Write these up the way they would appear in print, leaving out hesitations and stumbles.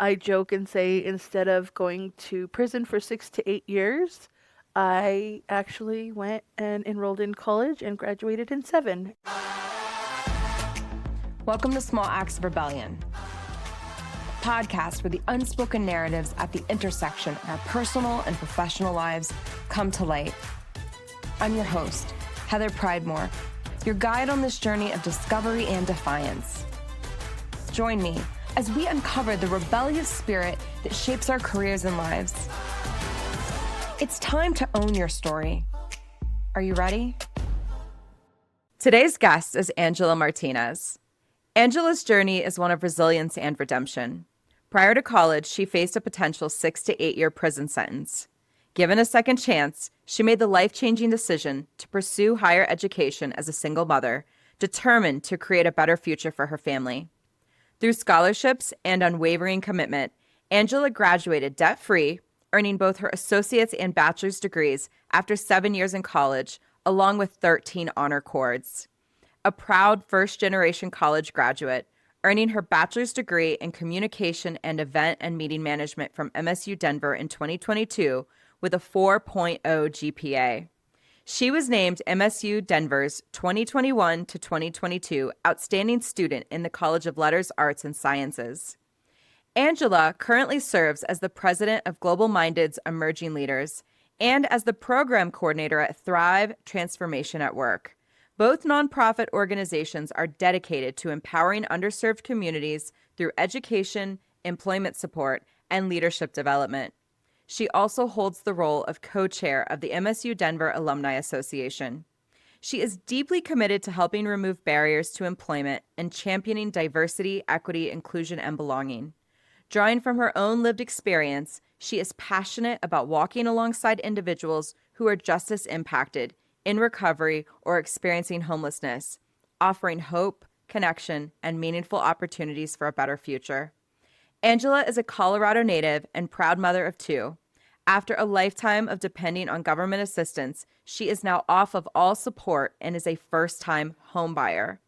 I joke and say instead of going to prison for 6 to 8 years, I actually went and enrolled in college and graduated in 7. Welcome to Small Acts of Rebellion, a podcast where the unspoken narratives at the intersection of our personal and professional lives come to light. I'm your host, Heather Pridemore, your guide on this journey of discovery and defiance. Join me as we uncover the rebellious spirit that shapes our careers and lives. It's time to own your story. Are you ready? Today's guest is Angela Martinez. Angela's journey is one of resilience and redemption. Prior to college, she faced a potential 6 to 8 year prison sentence. Given a second chance, she made the life-changing decision to pursue higher education as a single mother, determined to create a better future for her family. Through scholarships and unwavering commitment, Angela graduated debt-free, earning both her associate's and bachelor's degrees after 7 years in college, along with 13 honor cords. A proud first-generation college graduate, earning her bachelor's degree in communication and event and meeting management from MSU Denver in 2022 with a 4.0 GPA. She was named MSU Denver's 2021 to 2022 Outstanding Student in the College of Letters, Arts, and Sciences. Angela currently serves as the president of Global Minded's Emerging Leaders and as the program coordinator at Thrive Transformation at Work. Both nonprofit organizations are dedicated to empowering underserved communities through education, employment support, and leadership development. She also holds the role of co-chair of the MSU Denver Alumni Association. She is deeply committed to helping remove barriers to employment and championing diversity, equity, inclusion, and belonging. Drawing from her own lived experience, she is passionate about walking alongside individuals who are just as impacted, in recovery, or experiencing homelessness, offering hope, connection, and meaningful opportunities for a better future. Angela is a Colorado native and proud mother of 2. After a lifetime of depending on government assistance, she is now off of all support and is a first-time home buyer.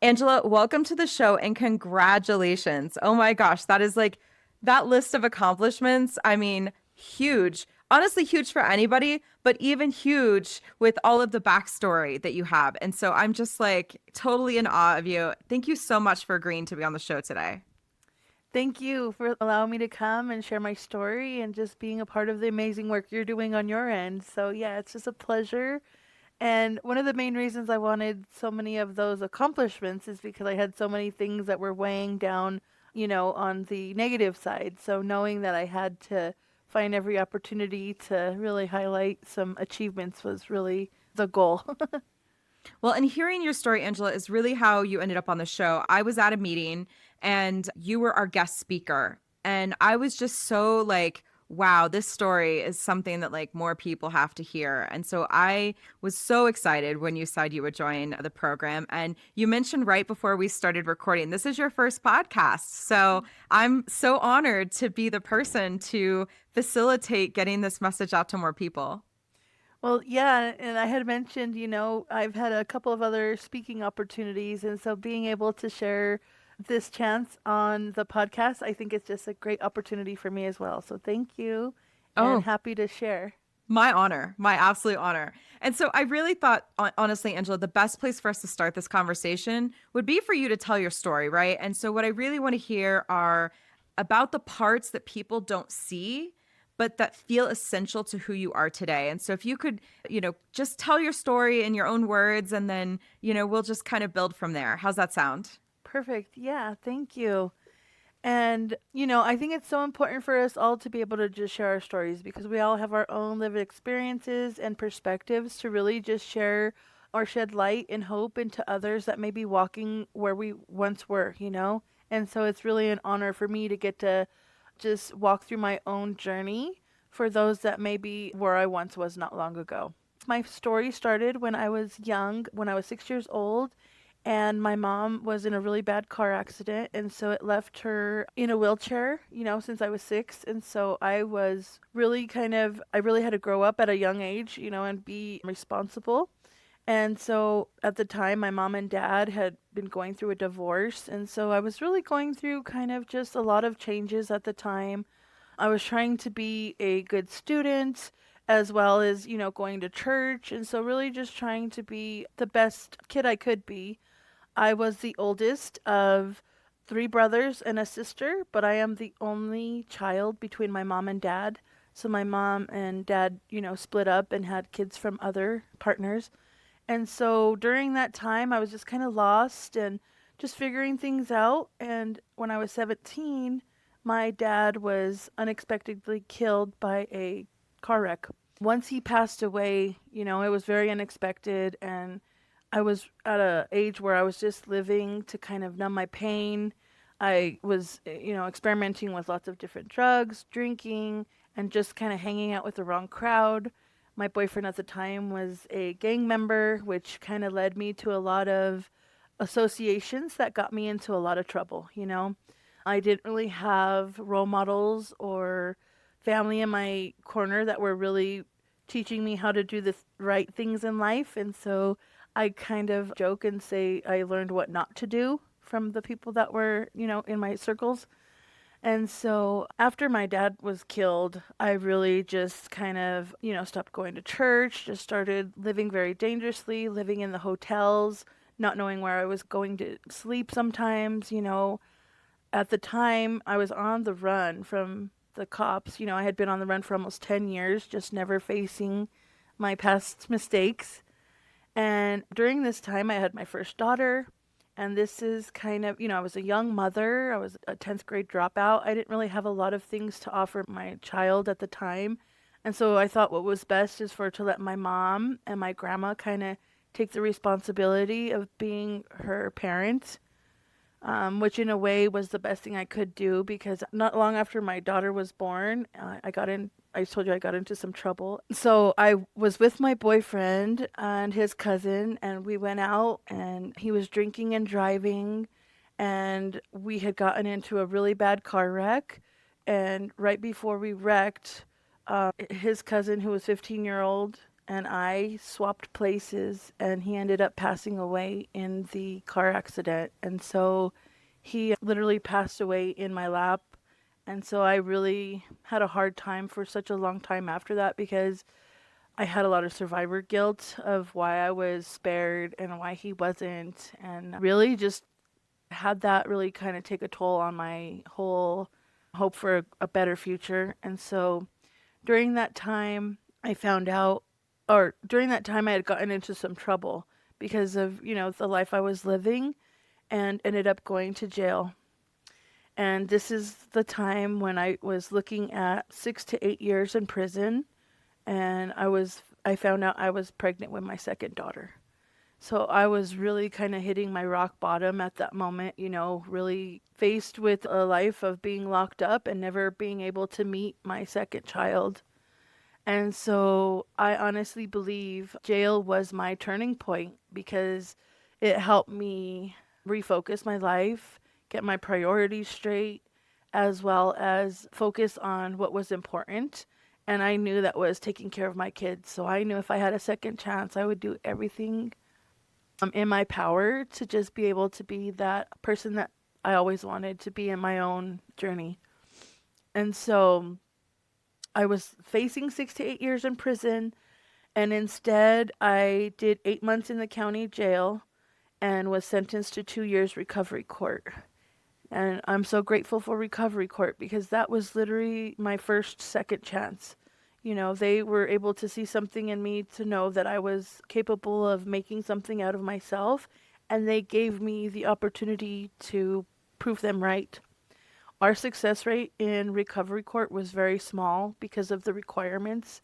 Angela, welcome to the show and congratulations. Oh my gosh, that is like that list of accomplishments. I mean, huge. Honestly, huge for anybody, but even huge with all of the backstory that you have. And so I'm just like totally in awe of you. Thank you so much for agreeing to be on the show today. Thank you for allowing me to come and share my story and just being a part of the amazing work you're doing on your end. So yeah, it's just a pleasure. And one of the main reasons I wanted so many of those accomplishments is because I had so many things that were weighing down, on the negative side. So knowing that I had to find every opportunity to really highlight some achievements was really the goal. Well, and hearing your story, Angela, is really how you ended up on the show. I was at a meeting and you were our guest speaker. And I was just so like, wow, this story is something that like more people have to hear. And so I was so excited when you said you would join the program. And you mentioned right before we started recording, this is your first podcast. So I'm so honored to be the person to facilitate getting this message out to more people. Well, yeah, and I had mentioned, I've had a couple of other speaking opportunities, and so being able to share this chance on the podcast, I think it's just a great opportunity for me as well. So thank you, and Oh, happy to share. my honor, my absolute honor. And so I really thought, honestly, Angela, the best place for us to start this conversation would be for you to tell your story, right? And so what I really want to hear are about the parts that people don't see, but that feel essential to who you are today. And so if you could, just tell your story in your own words, and then, we'll just kind of build from there. How's that sound? Perfect. Yeah, thank you. And, I think it's so important for us all to be able to just share our stories because we all have our own lived experiences and perspectives to really just share or shed light and hope into others that may be walking where we once were. And so it's really an honor for me to get to just walk through my own journey for those that may be where I once was not long ago. My story started when I was young, when I was 6 years old, and my mom was in a really bad car accident, and so it left her in a wheelchair, since I was 6. And so I was really I really had to grow up at a young age, and be responsible. And so at the time, my mom and dad had been going through a divorce. And so I was really going through kind of just a lot of changes at the time. I was trying to be a good student as well as, going to church. And so really just trying to be the best kid I could be. I was the oldest of three brothers and a sister, but I am the only child between my mom and dad. So my mom and dad, split up and had kids from other partners. And so during that time, I was just kind of lost and just figuring things out. And when I was 17, my dad was unexpectedly killed by a car wreck. Once he passed away, it was very unexpected. And I was at a age where I was just living to kind of numb my pain. I was, experimenting with lots of different drugs, drinking, and just kind of hanging out with the wrong crowd. My boyfriend at the time was a gang member, which kind of led me to a lot of associations that got me into a lot of trouble. I didn't really have role models or family in my corner that were really teaching me how to do the right things in life. And so I kind of joke and say I learned what not to do from the people that were, in my circles. And so after my dad was killed, I really just kind of, stopped going to church, just started living very dangerously, living in the hotels, not knowing where I was going to sleep sometimes. At the time, I was on the run from the cops. I had been on the run for almost 10 years, just never facing my past mistakes. And during this time, I had my first daughter. And this is kind of, I was a young mother. I was a 10th grade dropout. I didn't really have a lot of things to offer my child at the time. And so I thought what was best is for to let my mom and my grandma kind of take the responsibility of being her parent, which in a way was the best thing I could do because not long after my daughter was born, I told you I got into some trouble. So I was with my boyfriend and his cousin, and we went out, and he was drinking and driving, and we had gotten into a really bad car wreck. And right before we wrecked, his cousin, who was 15-year-old, and I swapped places, and he ended up passing away in the car accident. And so he literally passed away in my lap. And so I really had a hard time for such a long time after that because I had a lot of survivor guilt of why I was spared and why he wasn't. And really just had that really kind of take a toll on my whole hope for a better future. And so during that time, I found out, or during that time, I had gotten into some trouble because of, the life I was living and ended up going to jail. And this is the time when I was looking at 6 to 8 years in prison, and I found out I was pregnant with my second daughter. So I was really kind of hitting my rock bottom at that moment, really faced with a life of being locked up and never being able to meet my second child. And so I honestly believe jail was my turning point because it helped me refocus my life, get my priorities straight, as well as focus on what was important. And I knew that was taking care of my kids. So I knew if I had a second chance, I would do everything in my power to just be able to be that person that I always wanted to be in my own journey. And so I was facing 6 to 8 years in prison, and instead I did 8 months in the county jail and was sentenced to 2 years recovery court. And I'm so grateful for recovery court because that was literally my first second chance. They were able to see something in me to know that I was capable of making something out of myself, and they gave me the opportunity to prove them right. Our success rate in recovery court was very small because of the requirements.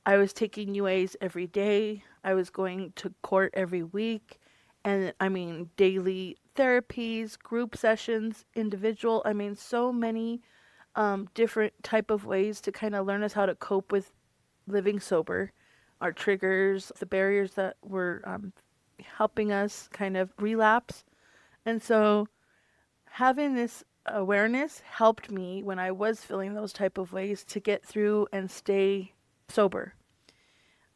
I was taking UAs every day. I was going to court every week. And I mean, daily therapies, group sessions, individual. I mean, so many different type of ways to kind of learn us how to cope with living sober, our triggers, the barriers that were helping us kind of relapse. And so having this awareness helped me when I was feeling those type of ways to get through and stay sober.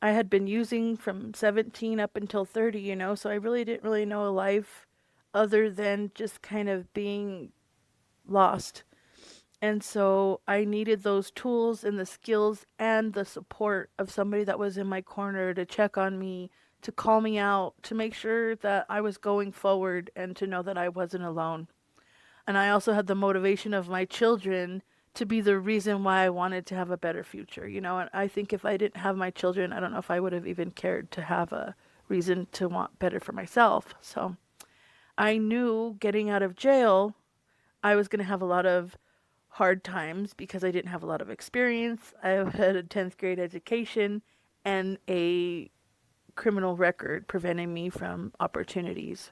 I had been using from 17 up until 30, so I really didn't really know a life other than just kind of being lost. And so I needed those tools and the skills and the support of somebody that was in my corner to check on me, to call me out, to make sure that I was going forward and to know that I wasn't alone. And I also had the motivation of my children to be the reason why I wanted to have a better future, And I think if I didn't have my children, I don't know if I would have even cared to have a reason to want better for myself. So I knew getting out of jail, I was going to have a lot of hard times because I didn't have a lot of experience. I had a 10th grade education and a criminal record preventing me from opportunities.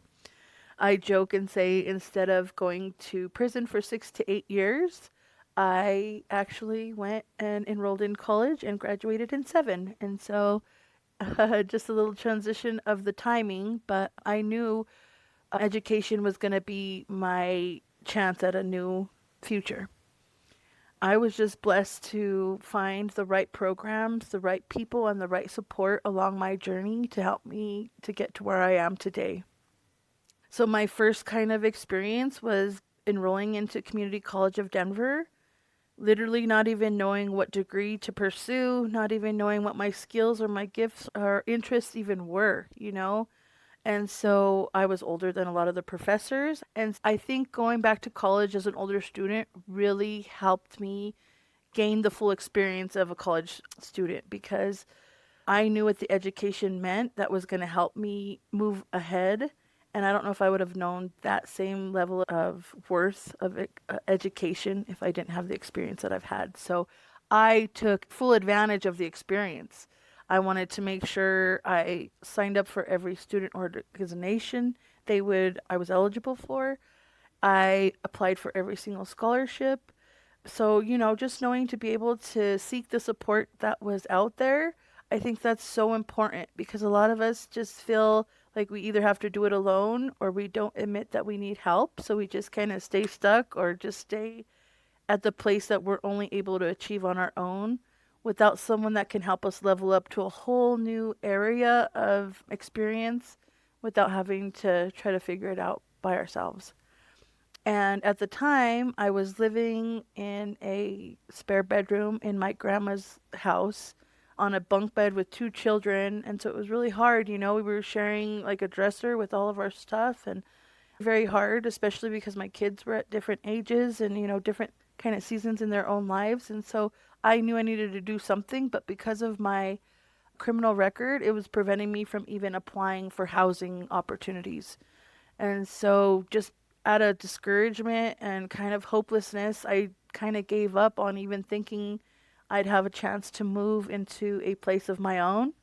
I joke and say instead of going to prison for 6 to 8 years, I actually went and enrolled in college and graduated in 7. And so just a little transition of the timing, but I knew education was going to be my chance at a new future. I was just blessed to find the right programs, the right people, and the right support along my journey to help me to get to where I am today. So, my first kind of experience was enrolling into Community College of Denver, literally not even knowing what degree to pursue, not even knowing what my skills or my gifts or interests even were. And so I was older than a lot of the professors. And I think going back to college as an older student really helped me gain the full experience of a college student because I knew what the education meant that was going to help me move ahead. And I don't know if I would have known that same level of worth of education if I didn't have the experience that I've had. So I took full advantage of the experience. I wanted to make sure I signed up for every student organization I was eligible for. I applied for every single scholarship. So, just knowing to be able to seek the support that was out there, I think that's so important because a lot of us just feel like we either have to do it alone or we don't admit that we need help. So we just kind of stay stuck or just stay at the place that we're only able to achieve on our own without someone that can help us level up to a whole new area of experience without having to try to figure it out by ourselves. And at the time, I was living in a spare bedroom in my grandma's house on a bunk bed with 2 children. And so it was really hard. We were sharing like a dresser with all of our stuff and very hard, especially because my kids were at different ages and, different kind of seasons in their own lives. And so I knew I needed to do something. But because of my criminal record, it was preventing me from even applying for housing opportunities. And so, just out of discouragement and kind of hopelessness, I kind of gave up on even thinking I'd have a chance to move into a place of my own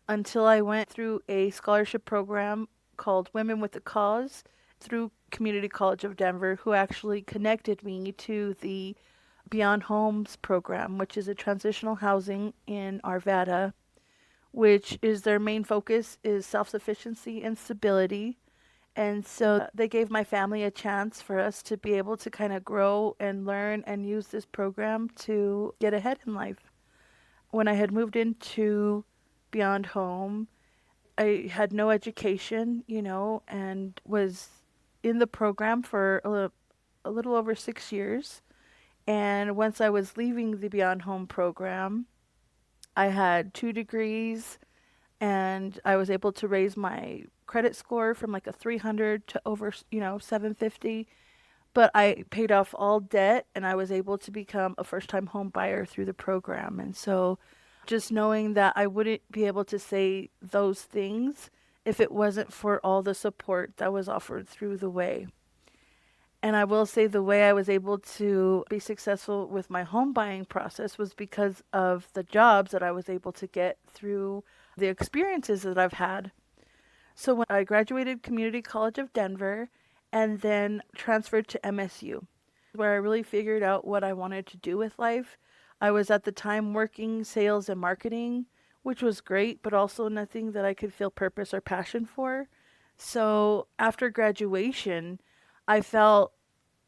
until I went through a scholarship program called Women with a Cause through Community College of Denver, who actually connected me to the Beyond Homes program, which is a transitional housing in Arvada, which is their main focus is self-sufficiency and stability. And so they gave my family a chance for us to be able to kind of grow and learn and use this program to get ahead in life. When I had moved into Beyond Home, I had no education, and was in the program for a little over 6 years. And once I was leaving the Beyond Home program, I had 2 degrees and I was able to raise my credit score from like a 300 to over, 750. But I paid off all debt and I was able to become a first time home buyer through the program. And so just knowing that I wouldn't be able to say those things if it wasn't for all the support that was offered through the way. And I will say the way I was able to be successful with my home buying process was because of the jobs that I was able to get through the experiences that I've had. So when I graduated Community College of Denver and then transferred to MSU, where I really figured out what I wanted to do with life. I was at the time working sales and marketing, which was great, but also nothing that I could feel purpose or passion for. So after graduation, I felt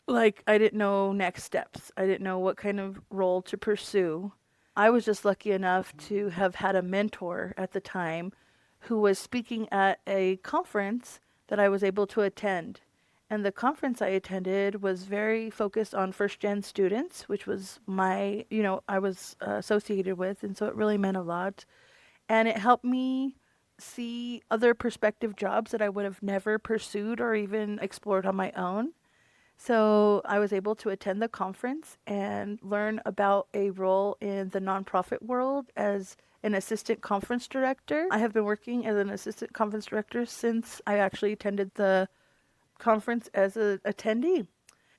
like I didn't know next steps. I didn't know what kind of role to pursue. I was just lucky enough to have had a mentor at the time who was speaking at a conference that I was able to attend. And the conference I attended was very focused on first gen students, which was I was associated with. And so it really meant a lot. And it helped me see other prospective jobs that I would have never pursued or even explored on my own. So I was able to attend the conference and learn about a role in the nonprofit world as an assistant conference director. I have been working as an assistant conference director since I actually attended the conference as an attendee.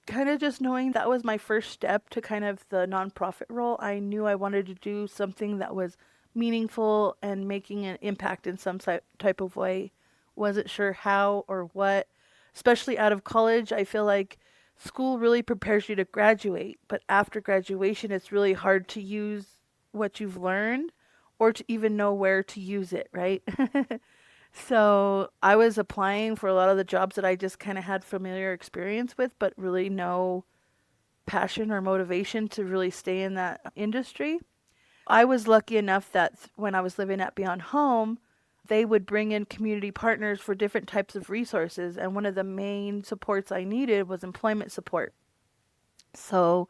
Kind of just knowing that was my first step to kind of the nonprofit role, I knew I wanted to do something that was meaningful and making an impact in some type of way. Wasn't sure how or what. Especially out of college, I feel like school really prepares you to graduate, but after graduation, it's really hard to use what you've learned or to even know where to use it, right? So I was applying for a lot of the jobs that I just kind of had familiar experience with, but really no passion or motivation to really stay in that industry. I was lucky enough that when I was living at Beyond Home, they would bring in community partners for different types of resources. And one of the main supports I needed was employment support. So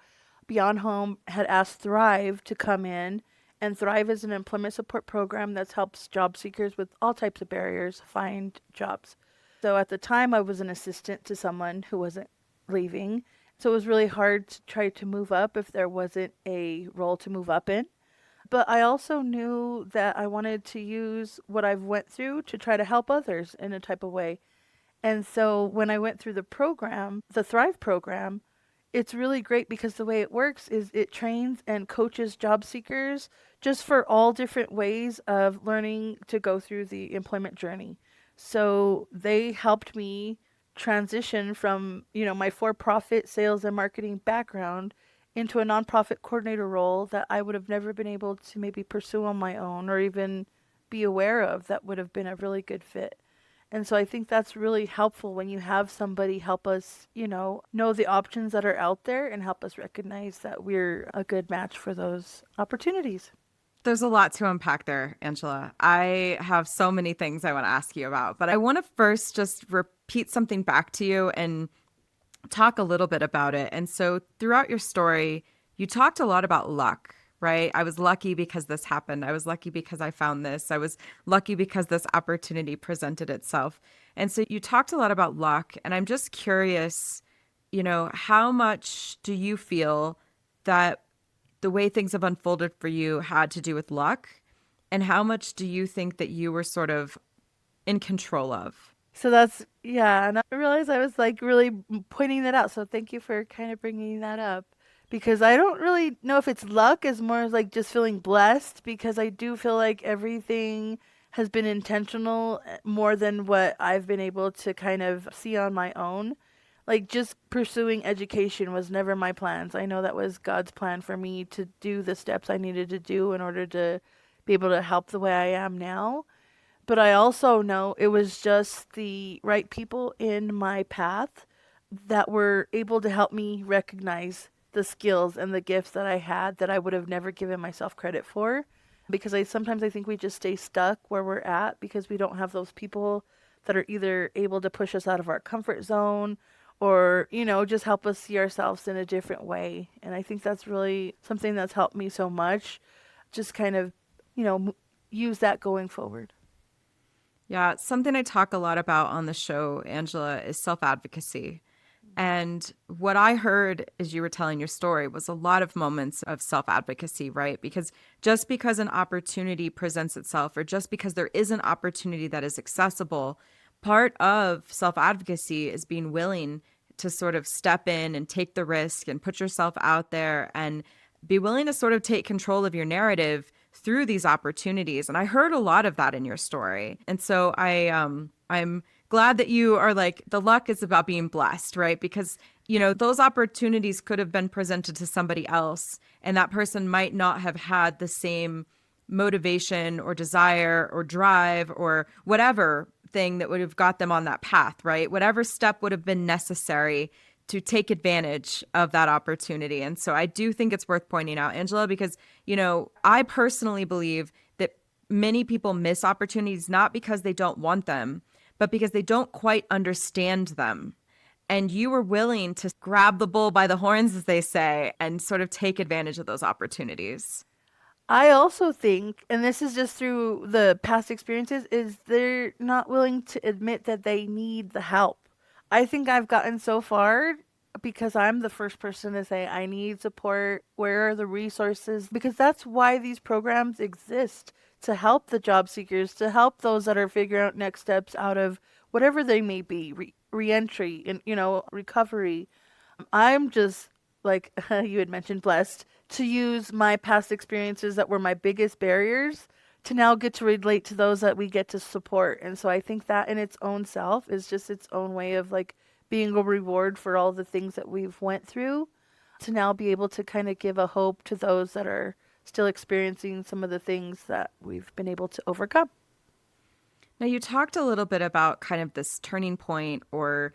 Beyond Home had asked Thrive to come in, and Thrive is an employment support program that helps job seekers with all types of barriers find jobs. So at the time, I was an assistant to someone who wasn't leaving. So it was really hard to try to move up if there wasn't a role to move up in. But I also knew that I wanted to use what I've went through to try to help others in a type of way. And so when I went through the program, the Thrive program, it's really great because the way it works is it trains and coaches job seekers just for all different ways of learning to go through the employment journey. So they helped me transition from, my for-profit sales and marketing background into a nonprofit coordinator role that I would have never been able to maybe pursue on my own or even be aware of that would have been a really good fit. And so I think that's really helpful when you have somebody help us, know the options that are out there and help us recognize that we're a good match for those opportunities. There's a lot to unpack there, Angela. I have so many things I want to ask you about, but I want to first just repeat something back to you and talk a little bit about it. And so throughout your story, you talked a lot about luck, right? I was lucky because this happened. I was lucky because I found this. I was lucky because this opportunity presented itself. And so you talked a lot about luck. And I'm just curious, how much do you feel that the way things have unfolded for you had to do with luck? And how much do you think that you were sort of in control of? So that's, yeah. And I realized I was like really pointing that out. So thank you for kind of bringing that up because I don't really know if it's luck as more as like just feeling blessed because I do feel like everything has been intentional more than what I've been able to kind of see on my own. Like just pursuing education was never my plans. I know that was God's plan for me to do the steps I needed to do in order to be able to help the way I am now. But I also know it was just the right people in my path that were able to help me recognize the skills and the gifts that I had that I would have never given myself credit for. Because I think we just stay stuck where we're at because we don't have those people that are either able to push us out of our comfort zone or, just help us see ourselves in a different way. And I think that's really something that's helped me so much. Just kind of, use that going forward. Yeah, something I talk a lot about on the show, Angela, is self-advocacy. And what I heard as you were telling your story was a lot of moments of self-advocacy, right? Because just because an opportunity presents itself or just because there is an opportunity that is accessible, part of self-advocacy is being willing to sort of step in and take the risk and put yourself out there and be willing to sort of take control of your narrative through these opportunities. And I heard a lot of that in your story. And so I'm glad that you are like, the luck is about being blessed, right? Because, those opportunities could have been presented to somebody else and that person might not have had the same motivation or desire or drive or whatever thing that would have got them on that path, right? Whatever step would have been necessary to take advantage of that opportunity. And so I do think it's worth pointing out, Angela, because, I personally believe that many people miss opportunities not because they don't want them, but because they don't quite understand them. And you were willing to grab the bull by the horns, as they say, and sort of take advantage of those opportunities. I also think, and this is just through the past experiences, is they're not willing to admit that they need the help. I think I've gotten so far because I'm the first person to say, I need support. Where are the resources? Because that's why these programs exist, to help the job seekers, to help those that are figuring out next steps out of whatever they may be, reentry and, recovery. I'm just like you had mentioned, blessed to use my past experiences that were my biggest barriers to now get to relate to those that we get to support. And so I think that in its own self is just its own way of like being a reward for all the things that we've went through, to now be able to kind of give a hope to those that are still experiencing some of the things that we've been able to overcome. Now, you talked a little bit about kind of this turning point or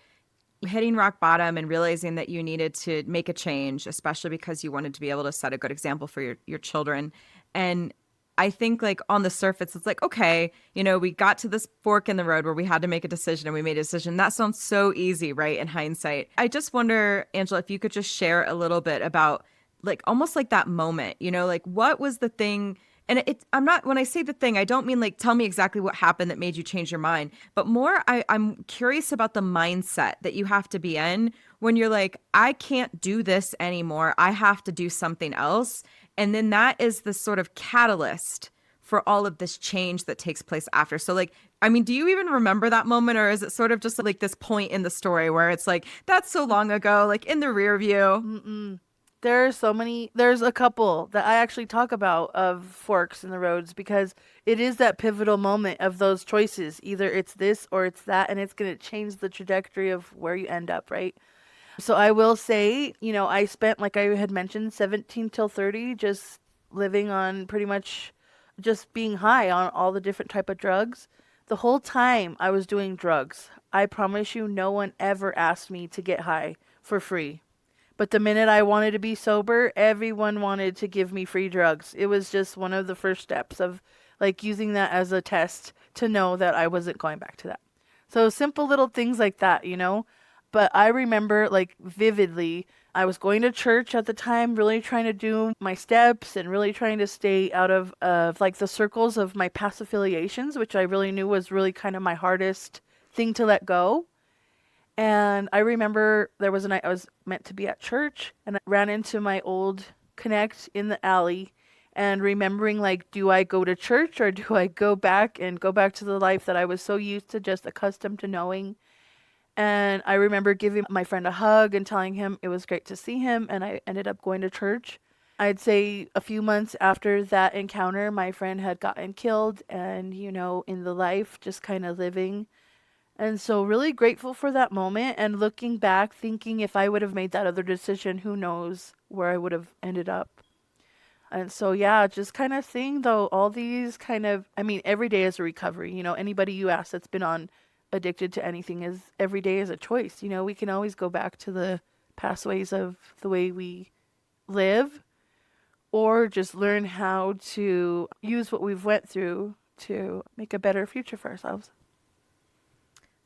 hitting rock bottom and realizing that you needed to make a change, especially because you wanted to be able to set a good example for your children. And I think like on the surface, it's like, okay, we got to this fork in the road where we had to make a decision and we made a decision. That sounds so easy, right? In hindsight. I just wonder, Angela, if you could just share a little bit about like almost like that moment, like what was the thing. And I'm not, when I say the thing, I don't mean like, tell me exactly what happened that made you change your mind, but more, I'm curious about the mindset that you have to be in when you're like, I can't do this anymore. I have to do something else. And then that is the sort of catalyst for all of this change that takes place after. So like, I mean, do you even remember that moment, or is it sort of just like this point in the story where it's like, that's so long ago, like in the rear view? Mm-mm. There's a couple that I actually talk about of forks in the roads because it is that pivotal moment of those choices. Either it's this or it's that, and it's going to change the trajectory of where you end up, right? So I will say, I spent, like I had mentioned, 17 till 30 just living on pretty much just being high on all the different type of drugs. The whole time I was doing drugs, I promise you no one ever asked me to get high for free. But the minute I wanted to be sober, everyone wanted to give me free drugs. It was just one of the first steps of like using that as a test to know that I wasn't going back to that. So simple little things like that. But I remember like vividly, I was going to church at the time, really trying to do my steps and really trying to stay out of like the circles of my past affiliations, which I really knew was really kind of my hardest thing to let go. And I remember there was a night I was meant to be at church and I ran into my old connect in the alley and remembering like, do I go to church or do I go back to the life that I was so used to, just accustomed to knowing? And I remember giving my friend a hug and telling him it was great to see him, and I ended up going to church. I'd say a few months after that encounter, my friend had gotten killed and, in the life, just kind of living. And so, really grateful for that moment. And looking back, thinking if I would have made that other decision, who knows where I would have ended up. And so, yeah, just kind of seeing though all these kind of, I mean, every day is a recovery. Anybody you ask that's been on addicted to anything is every day is a choice. We can always go back to the past ways of the way we live, or just learn how to use what we've went through to make a better future for ourselves.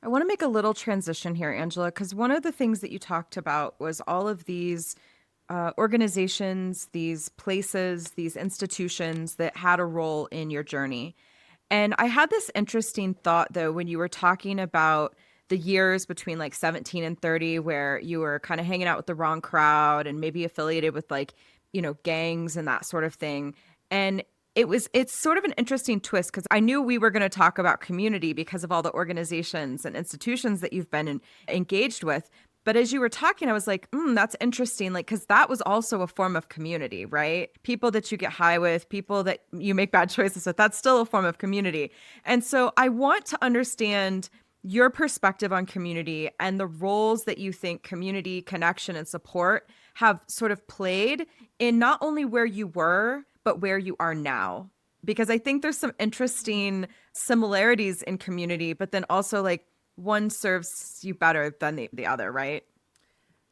I want to make a little transition here, Angela, because one of the things that you talked about was all of these organizations, these places, these institutions that had a role in your journey. And I had this interesting thought, though, when you were talking about the years between like 17 and 30, where you were kind of hanging out with the wrong crowd and maybe affiliated with like, gangs and that sort of thing. And it's sort of an interesting twist because I knew we were going to talk about community because of all the organizations and institutions that you've been engaged with. But as you were talking, I was like, that's interesting. Like, because that was also a form of community, right? People that you get high with, people that you make bad choices with, that's still a form of community. And so I want to understand your perspective on community and the roles that you think community, connection, and support have sort of played in not only where you were, but where you are now. Because I think there's some interesting similarities in community, but then also like one serves you better than the other, right?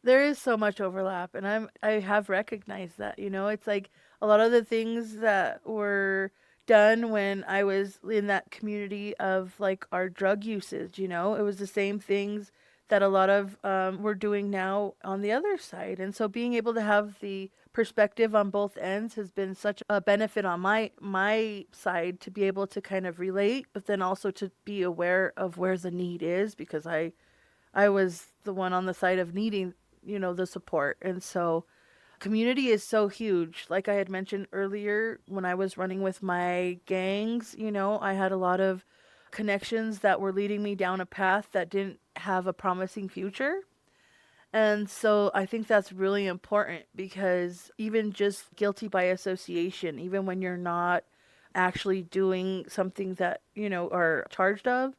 There is so much overlap, and I have recognized that. It's like a lot of the things that were done when I was in that community of like our drug usage. It was the same things that a lot of we're doing now on the other side, and so being able to have the perspective on both ends has been such a benefit on my side to be able to kind of relate, but then also to be aware of where the need is because I was the one on the side of needing, the support. And so community is so huge. Like I had mentioned earlier, when I was running with my gangs, I had a lot of connections that were leading me down a path that didn't have a promising future. And so I think that's really important because even just guilty by association, even when you're not actually doing something that, are charged of,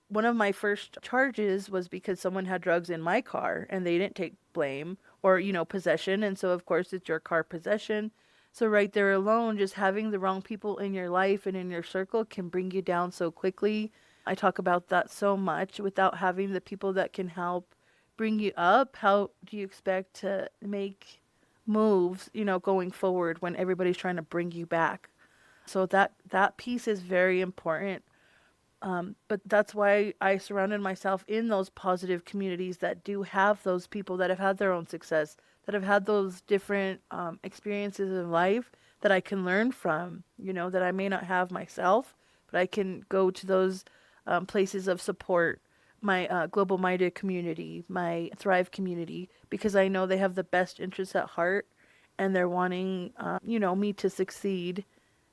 one of my first charges was because someone had drugs in my car and they didn't take blame or, possession. And so, of course, it's your car possession. So, right there alone, just having the wrong people in your life and in your circle can bring you down so quickly. I talk about that so much without having the people that can help bring you up. How do you expect to make moves, going forward when everybody's trying to bring you back? So that piece is very important, but that's why I surrounded myself in those positive communities that do have those people that have had their own success, that have had those different experiences in life that I can learn from, that I may not have myself, but I can go to those places of support, my global minded community, my Thrive community, because I know they have the best interests at heart and they're wanting, me to succeed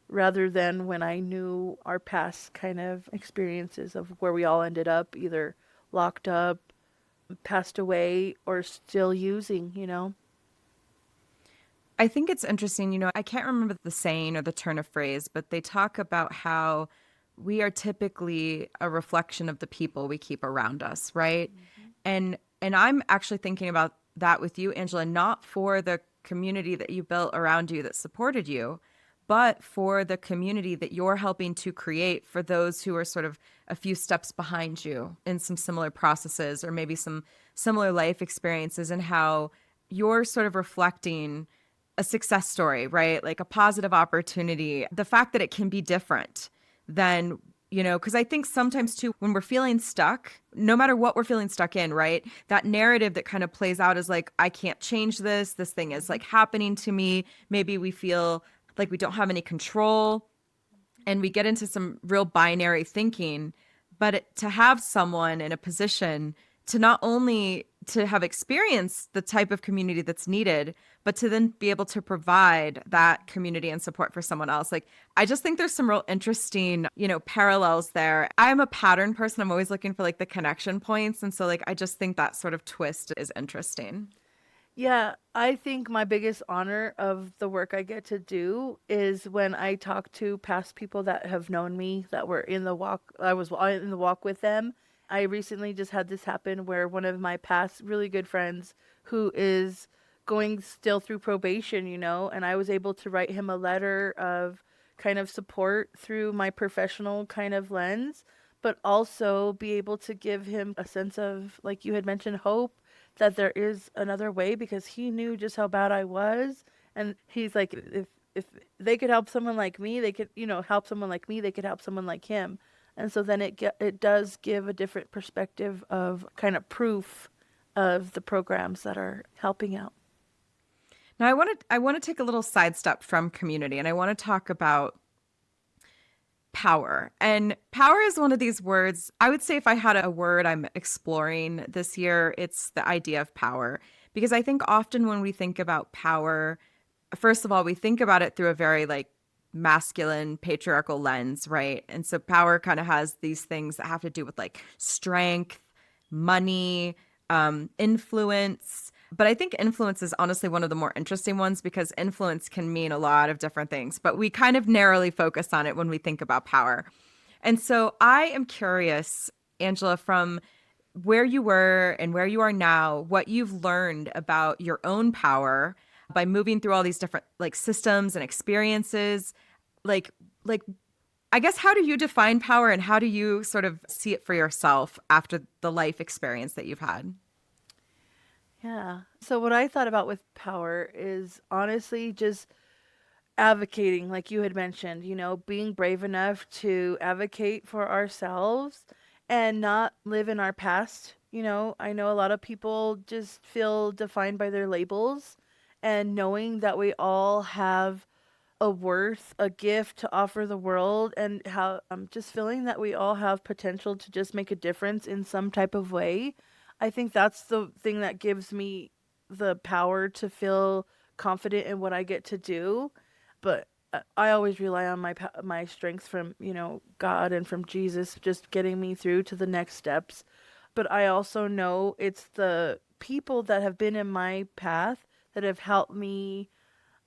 rather than when I knew our past kind of experiences of where we all ended up, either locked up, passed away, or still using. I think it's interesting, I can't remember the saying or the turn of phrase, but they talk about how we are typically a reflection of the people we keep around us, right? Mm-hmm. And I'm actually thinking about that with you, Angela, not for the community that you built around you that supported you, but for the community that you're helping to create for those who are sort of a few steps behind you in some similar processes or maybe some similar life experiences, and how you're sort of reflecting a success story, right? Like a positive opportunity, the fact that it can be different than, because I think sometimes too, when we're feeling stuck, no matter what we're feeling stuck in, right? That narrative that kind of plays out is like, I can't change this. This thing is like happening to me. Maybe we feel like we don't have any control and we get into some real binary thinking. But to have someone in a position to not only to have experienced the type of community that's needed, but to then be able to provide that community and support for someone else. Like, I just think there's some real interesting, parallels there. I'm a pattern person. I'm always looking for like the connection points. And so like, I just think that sort of twist is interesting. Yeah, I think my biggest honor of the work I get to do is when I talk to past people that have known me, that were in the walk, I was in the walk with them. I recently just had this happen where one of my past really good friends who is going still through probation, and I was able to write him a letter of kind of support through my professional kind of lens, but also be able to give him a sense of, like you had mentioned, hope that there is another way because he knew just how bad I was. And he's like, if they could help someone like me, they could, help someone like me, they could help someone like him. And so then it does give a different perspective of kind of proof of the programs that are helping out. Now I want to take a little sidestep from community, and I want to talk about power. And power is one of these words. I would say if I had a word I'm exploring this year, it's the idea of power. Because I think often when we think about power, first of all, we think about it through a very like masculine patriarchal lens, right? And so power kind of has these things that have to do with like strength, money, influence. But I think influence is honestly one of the more interesting ones because influence can mean a lot of different things, but we kind of narrowly focus on it when we think about power. And so I am curious, Angela, from where you were and where you are now, what you've learned about your own power by moving through all these different like systems and experiences. Like, like I guess how do you define power and how do you sort of see it for yourself after the life experience that you've had? Yeah. So what I thought about with power is honestly just advocating, like you had mentioned, being brave enough to advocate for ourselves and not live in our past. I know a lot of people just feel defined by their labels, and knowing that we all have a worth, a gift to offer the world, and how I'm just feeling that we all have potential to just make a difference in some type of way. I think that's the thing that gives me the power to feel confident in what I get to do. But I always rely on my strength from, God and from Jesus just getting me through to the next steps. But I also know it's the people that have been in my path that have helped me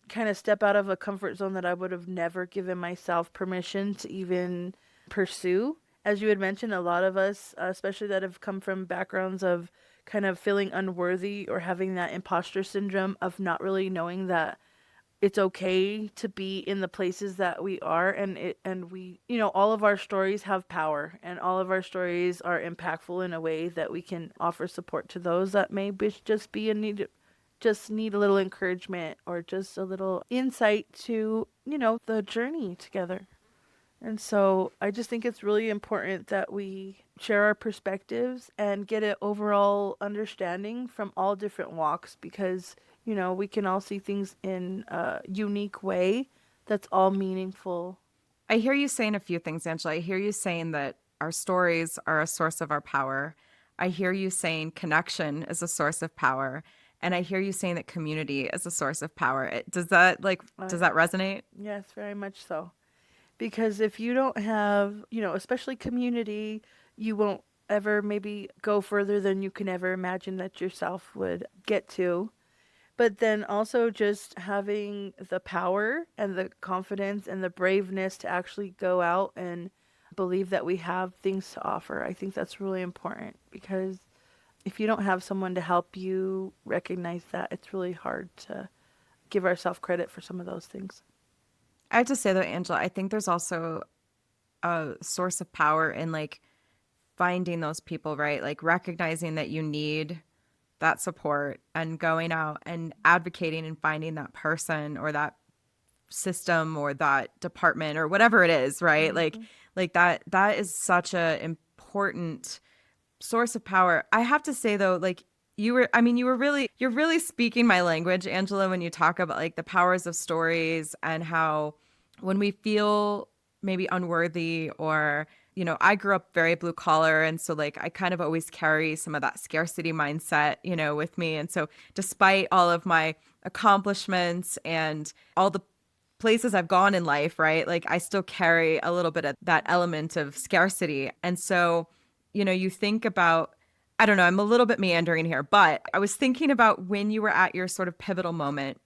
kind of step out of a comfort zone that I would have never given myself permission to even pursue. As you had mentioned, a lot of us, especially that have come from backgrounds of kind of feeling unworthy or having that imposter syndrome of not really knowing that it's okay to be in the places that we are, and we, all of our stories have power, and all of our stories are impactful in a way that we can offer support to those that may just be in need, just need a little encouragement or just a little insight to, the journey together. And so I just think it's really important that we share our perspectives and get an overall understanding from all different walks, because, we can all see things in a unique way that's all meaningful. I hear you saying a few things, Angela. I hear you saying that our stories are a source of our power. I hear you saying connection is a source of power. And I hear you saying that community is a source of power. Does Uh, that resonate? yes, very much so. Because if you don't have, especially community, you won't ever maybe go further than you can ever imagine that yourself would get to. But then also just having the power and the confidence and the braveness to actually go out and believe that we have things to offer. I think that's really important, because if you don't have someone to help you recognize that, it's really hard to give ourselves credit for some of those things. I have to say though, Angela, I think there's also a source of power in like finding those people, right? Like recognizing that you need that support and going out and advocating and finding that person or that system or that department or whatever it is, right? Hmm. Like that is such a important source of power. I have to say though, like you're really speaking my language, Angela, when you talk about like the powers of stories and how when we feel maybe unworthy or I grew up very blue collar, and so like I kind of always carry some of that scarcity mindset, with me. And so despite all of my accomplishments and all the places I've gone in life, right? Like I still carry a little bit of that element of scarcity. And so, you think about, I don't know, I'm a little bit meandering here, but I was thinking about when you were at your sort of pivotal moment,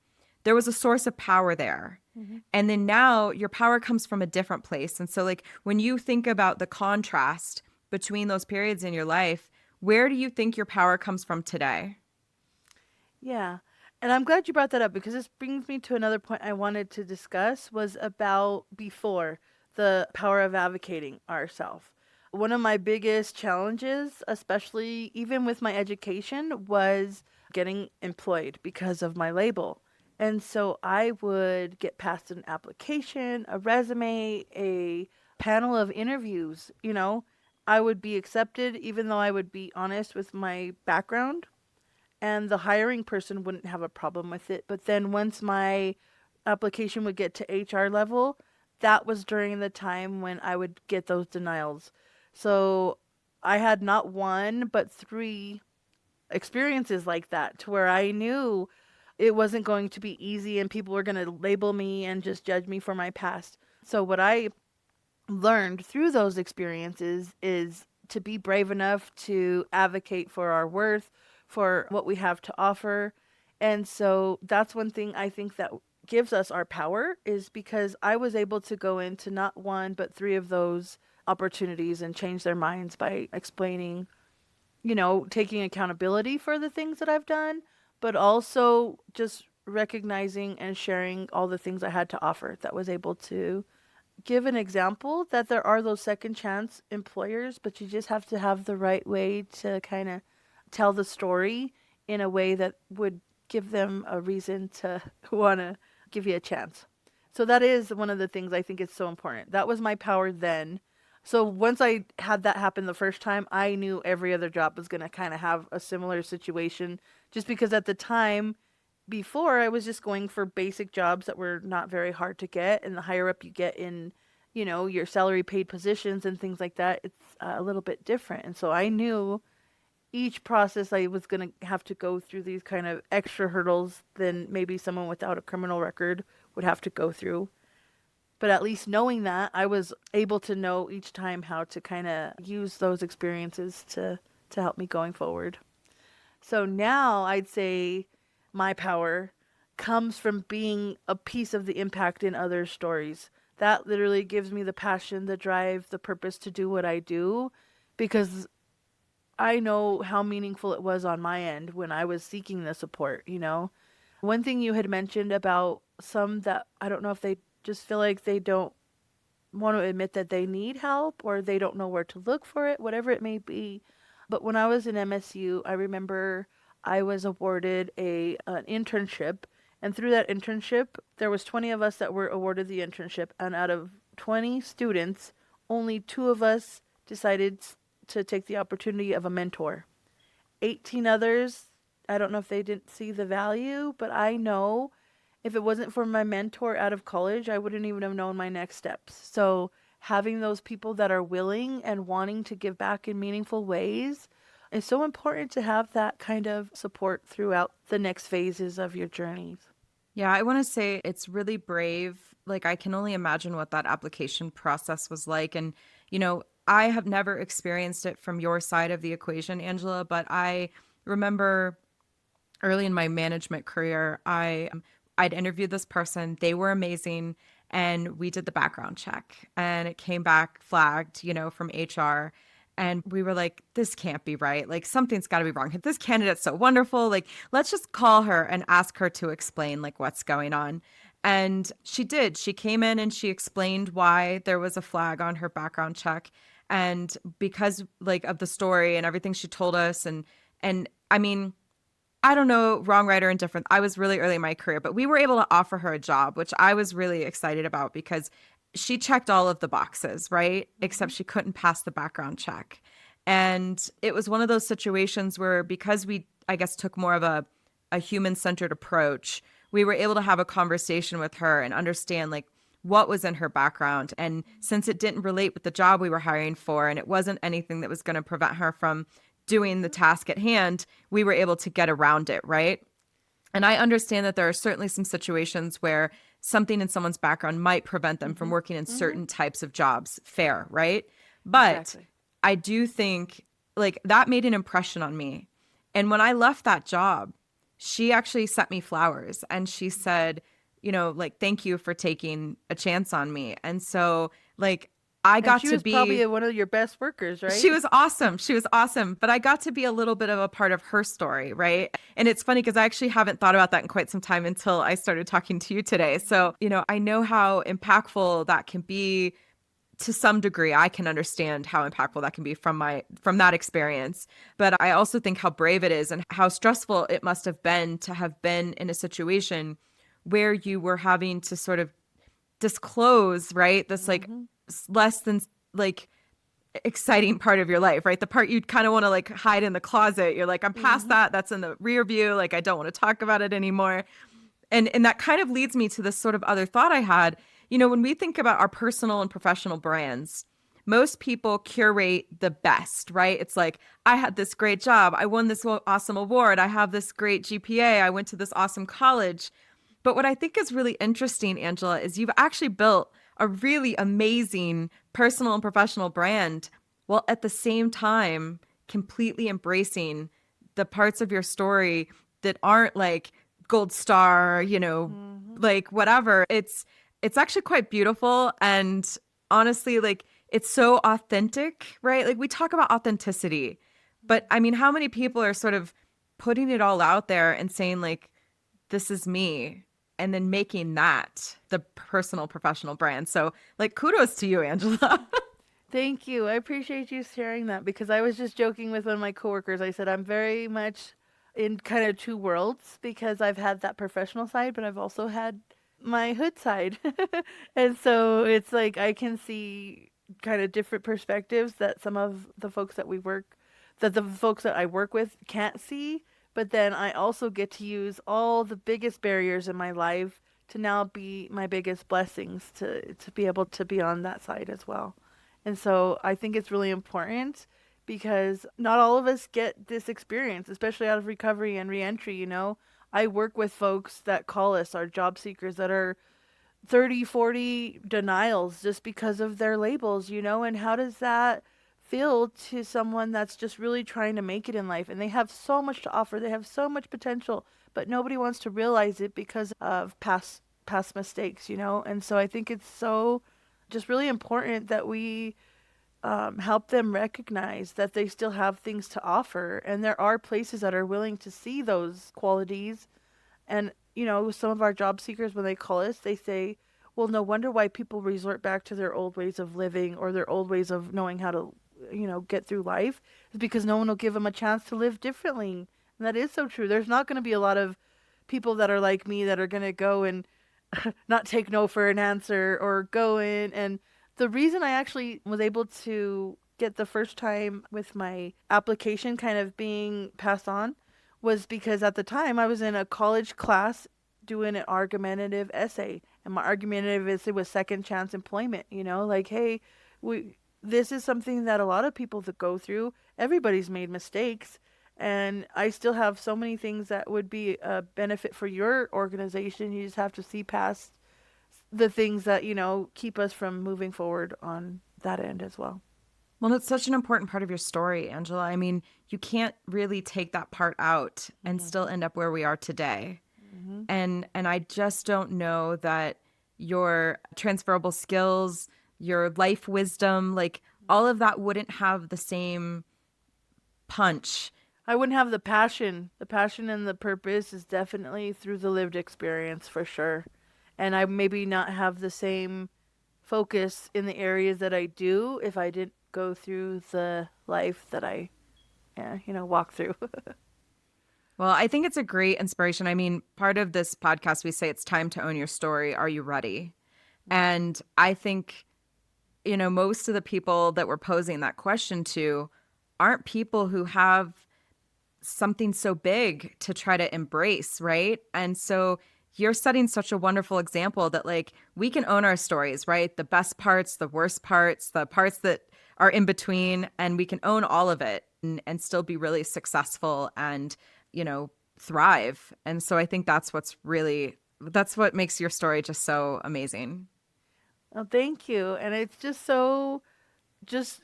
there was a source of power there. Hmm. And then now your power comes from a different place. And so, like, when you think about the contrast between those periods in your life, where do you think your power comes from today? Yeah. And I'm glad you brought that up, because this brings me to another point I wanted to discuss was about before the power of advocating ourselves. One of my biggest challenges, especially even with my education, was getting employed because of my label. And so I would get past an application, a resume, a panel of interviews, I would be accepted even though I would be honest with my background, and the hiring person wouldn't have a problem with it. But then once my application would get to HR level, that was during the time when I would get those denials. So I had not one, but three experiences like that, to where I knew it wasn't going to be easy and people were going to label me and just judge me for my past. So what I learned through those experiences is to be brave enough to advocate for our worth, for what we have to offer. And so that's one thing I think that gives us our power, is because I was able to go into not one, but three of those opportunities and change their minds by explaining, taking accountability for the things that I've done, but also just recognizing and sharing all the things I had to offer, that was able to give an example that there are those second chance employers, but you just have to have the right way to kind of tell the story in a way that would give them a reason to want to give you a chance. So that is one of the things I think is so important. That was my power then. So once I had that happen the first time, I knew every other job was going to kind of have a similar situation, just because at the time before I was just going for basic jobs that were not very hard to get, and the higher up you get in, your salary paid positions and things like that, it's a little bit different. And so I knew each process I was going to have to go through these kind of extra hurdles than maybe someone without a criminal record would have to go through. But at least knowing that, I was able to know each time how to kind of use those experiences to help me going forward. So now I'd say my power comes from being a piece of the impact in other stories. That literally gives me the passion, the drive, the purpose to do what I do, because I know how meaningful it was on my end when I was seeking the support. One thing you had mentioned about some that I don't know if they just feel like they don't want to admit that they need help, or they don't know where to look for it, whatever it may be. But when I was in MSU, I remember I was awarded an internship, and through that internship, there was 20 of us that were awarded the internship, and out of 20 students, only 2 of us decided to take the opportunity of a mentor. 18 others, I don't know if they didn't see the value, but I know if it wasn't for my mentor out of college, I wouldn't even have known my next steps. So having those people that are willing and wanting to give back in meaningful ways is so important, to have that kind of support throughout the next phases of your journeys. Yeah, I want to say it's really brave. Like, I can only imagine what that application process was like. And, I have never experienced it from your side of the equation, Angela, but I remember early in my management career, I'd interviewed this person. They were amazing. And we did the background check, and it came back flagged, from HR. And we were like, this can't be right. Like, something's got to be wrong. This candidate's so wonderful. Like, let's just call her and ask her to explain, like, what's going on. And she did. She came in and she explained why there was a flag on her background check. And because, like, of the story and everything she told us. And I mean, I don't know, wrong, right, or indifferent. I was really early in my career, but we were able to offer her a job, which I was really excited about, because she checked all of the boxes, right? Except she couldn't pass the background check. And it was one of those situations where, because we, I guess, took more of a human-centered approach, we were able to have a conversation with her and understand, like, what was in her background. And since it didn't relate with the job we were hiring for, and it wasn't anything that was going to prevent her from doing the task at hand, we were able to get around it, right? And I understand that there are certainly some situations where something in someone's background might prevent them from working in certain types of jobs. Fair, right? But Exactly. I do think, like, that made an impression on me. And when I left that job, she actually sent me flowers, and she said, like, thank you for taking a chance on me. And so, like, I And got she to was be probably one of your best workers, she right? was awesome. She was awesome. But I got to be a little bit of a part of her story, right? And it's funny because I actually haven't thought about that in quite some time until I started talking to you today. So, I know how impactful that can be to some degree. I can understand how impactful that can be from that experience. But I also think how brave it is and how stressful it must have been to have been in a situation where you were having to sort of disclose, right? This, like, less than, like, exciting part of your life, right? The part you'd kind of want to, like, hide in the closet. You're like, I'm past that. That's in the rear view. Like, I don't want to talk about it anymore. And that kind of leads me to this sort of other thought I had. When we think about our personal and professional brands, most people curate the best, right? It's like, I had this great job. I won this awesome award. I have this great GPA. I went to this awesome college. But what I think is really interesting, Angela, is you've actually built a really amazing personal and professional brand, while at the same time completely embracing the parts of your story that aren't, like, gold star, like, whatever. It's actually quite beautiful. And honestly, like, it's so authentic, right? Like, we talk about authenticity, but I mean, how many people are sort of putting it all out there and saying, like, this is me, and then making that the personal professional brand. So, like, kudos to you, Angela. Thank you. I appreciate you sharing that, because I was just joking with one of my coworkers. I said, I'm very much in kind of two worlds because I've had that professional side, but I've also had my hood side. And so it's like I can see kind of different perspectives that some of the folks that the folks that I work with can't see. But then I also get to use all the biggest barriers in my life to now be my biggest blessings to be able to be on that side as well. And so I think it's really important because not all of us get this experience, especially out of recovery and reentry, you know. I work with folks that call us our job seekers that are 30, 40 denials just because of their labels, you know, and how does that feel to someone that's just really trying to make it in life and they have so much to offer, they have so much potential, but nobody wants to realize it because of past mistakes, you know? And so I think it's so just really important that we help them recognize that they still have things to offer and there are places that are willing to see those qualities. And, you know, some of our job seekers, when they call us, they say, well, no wonder why people resort back to their old ways of living or their old ways of knowing how to, you know, get through life is because no one will give them a chance to live differently. And that is so true. There's not going to be a lot of people that are like me that are going to go and not take no for an answer or go in. And the reason I actually was able to get the first time with my application kind of being passed on was because at the time I was in a college class doing an argumentative essay, and my argumentative essay was second chance employment. You know, like, hey, we this is something that a lot of people that go through. Everybody's made mistakes, and I still have so many things that would be a benefit for your organization. You just have to see past the things that, you know, keep us from moving forward on that end as well. Well, it's such an important part of your story, Angela. I mean, you can't really take that part out and still end up where we are today. Mm-hmm. And I just don't know that your transferable skills, your life wisdom, like all of that wouldn't have the same punch. I wouldn't have the passion. The passion and the purpose is definitely through the lived experience for sure. And I maybe not have the same focus in the areas that I do if I didn't go through the life that I, yeah, you know, walk through. Well, I think it's a great inspiration. I mean, part of this podcast, we say it's time to own your story. Are you ready? And I think, you know, most of the people that we're posing that question to aren't people who have something so big to try to embrace, right? And so you're setting such a wonderful example that like we can own our stories, right? The best parts, the worst parts, the parts that are in between, and we can own all of it and still be really successful and, you know, thrive. And so I think that's what makes your story just so amazing. Well, thank you. And it's just so, just,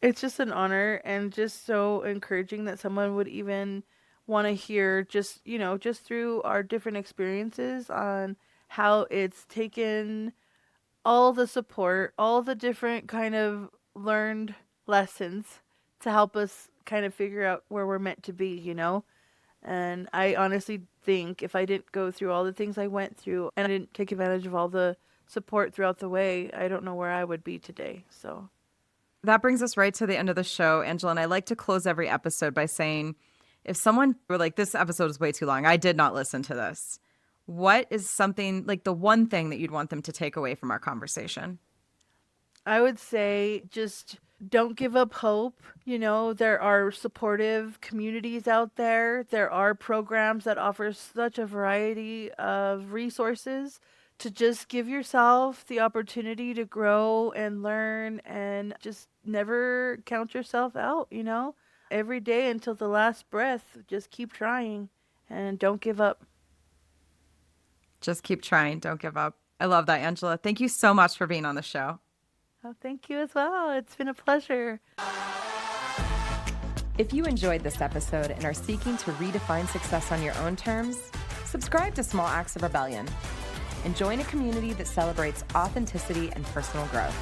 it's just an honor and just so encouraging that someone would even want to hear just, you know, just through our different experiences on how it's taken all the support, all the different kind of learned lessons to help us kind of figure out where we're meant to be, you know? And I honestly think if I didn't go through all the things I went through and I didn't take advantage of all the support throughout the way, I don't know where I would be today. So That brings us right to the end of the show, Angela. And I like to close every episode by saying, if someone were like, this episode is way too long, I did not listen to this, what is something like the one thing that you'd want them to take away from our conversation? I would say just don't give up hope. You know, there are supportive communities out there. There are programs that offer such a variety of resources to just give yourself the opportunity to grow and learn and just never count yourself out, you know? Every day until the last breath, just keep trying and don't give up. Just keep trying. Don't give up. I love that, Angela. Thank you so much for being on the show. Oh, thank you as well. It's been a pleasure. If you enjoyed this episode and are seeking to redefine success on your own terms, subscribe to Small Acts of Rebellion and join a community that celebrates authenticity and personal growth.